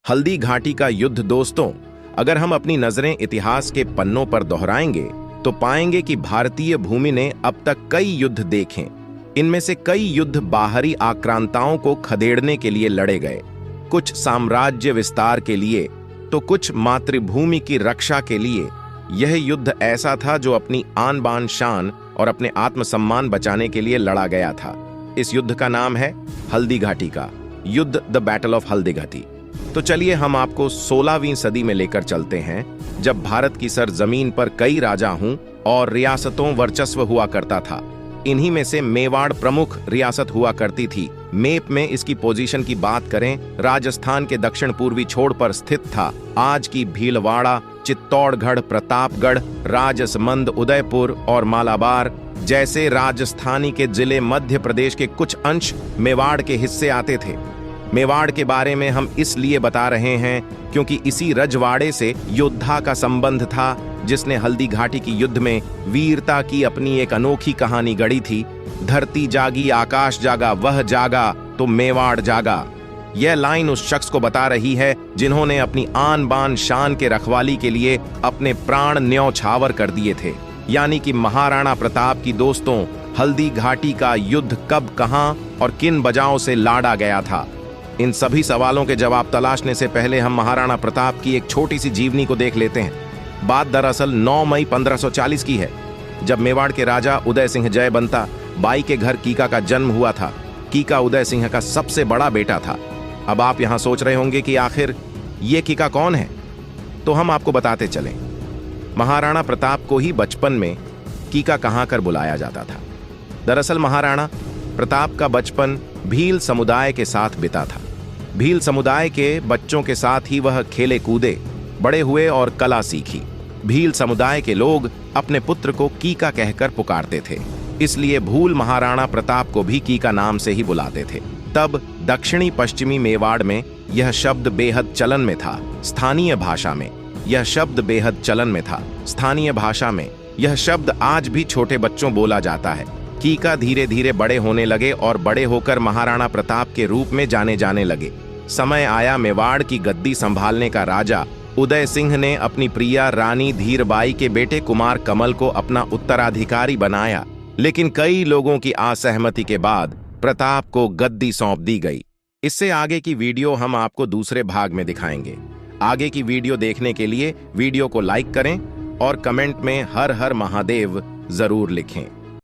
हल्दी घाटी का युद्ध दोस्तों, अगर हम अपनी नजरें इतिहास के पन्नों पर दोहराएंगे तो पाएंगे कि भारतीय भूमि ने अब तक कई युद्ध देखे। इनमें से कई युद्ध बाहरी आक्रांताओं को खदेड़ने के लिए लड़े गए, कुछ साम्राज्य विस्तार के लिए तो कुछ मातृभूमि की रक्षा के लिए। यह युद्ध ऐसा था जो अपनी आन बान शान और अपने आत्मसम्मान बचाने के लिए लड़ा गया था। इस युद्ध का नाम है हल्दी घाटी का युद्ध, the battle of Haldi Ghati. तो चलिए हम आपको 16वीं सदी में लेकर चलते हैं, जब भारत की सरजमीन पर कई राजा हूं और रियासतों वर्चस्व हुआ करता था। इन्हीं में से मेवाड़ प्रमुख रियासत हुआ करती थी। मैप में इसकी पोजीशन की बात करें, राजस्थान के दक्षिण पूर्वी छोर पर स्थित था। आज की भीलवाड़ा, चित्तौड़गढ़, प्रतापगढ़, राजसमंद, उदयपुर और मालाबार जैसे राजस्थानी के जिले मध्य प्रदेश के कुछ अंश मेवाड़ के हिस्से आते थे। मेवाड़ के बारे में हम इसलिए बता रहे हैं क्योंकि इसी रजवाड़े से योद्धा का संबंध था जिसने हल्दी घाटी की युद्ध में वीरता की अपनी एक अनोखी कहानी गढ़ी थी। धरती जागी, आकाश जागा, वह जागा तो मेवाड़ जागा। यह लाइन उस शख्स को बता रही है जिन्होंने अपनी आन बान शान के रखवाली के लिए अपने प्राण न्यौछावर कर दिए थे, यानी कि महाराणा प्रताप की। दोस्तों, हल्दी घाटी का युद्ध कब, कहां और किन वजहों से लड़ा गया था, इन सभी सवालों के जवाब तलाशने से पहले हम महाराणा प्रताप की एक छोटी सी जीवनी को देख लेते हैं। बात दरअसल 9 मई 1540 की है, जब मेवाड़ के राजा उदय सिंह जयबंता बाई के घर कीका का जन्म हुआ था। कीका उदय सिंह का सबसे बड़ा बेटा था। अब आप यहां सोच रहे होंगे कि आखिर ये कीका कौन है, तो हम आपको बताते चलें। महाराणा प्रताप को ही बचपन में कीका कहां कर बुलाया जाता था। दरअसल महाराणा प्रताप का बचपन भील समुदाय के साथ बिता था। भील समुदाय के बच्चों के साथ ही वह खेले कूदे, बड़े हुए और कला सीखी। भील समुदाय के लोग अपने पुत्र को कीका कहकर पुकारते थे, इसलिए भूल महाराणा प्रताप को भी कीका नाम से ही बुलाते थे। तब दक्षिणी पश्चिमी मेवाड़ में यह शब्द बेहद चलन में था। स्थानीय भाषा में यह शब्द बेहद चलन में था। स्थानीय भाषा में यह शब्द आज भी छोटे बच्चों बोला जाता है। कीका धीरे धीरे बड़े होने लगे और बड़े होकर महाराणा प्रताप के रूप में जाने लगे। समय आया मेवाड़ की गद्दी संभालने का। राजा उदय सिंह ने अपनी प्रिया रानी धीरबाई के बेटे कुमार कमल को अपना उत्तराधिकारी बनाया, लेकिन कई लोगों की असहमति के बाद प्रताप को गद्दी सौंप दी गई। इससे आगे की वीडियो हम आपको दूसरे भाग में दिखाएंगे। आगे की वीडियो देखने के लिए वीडियो को लाइक करें और कमेंट में हर हर महादेव जरूर लिखें।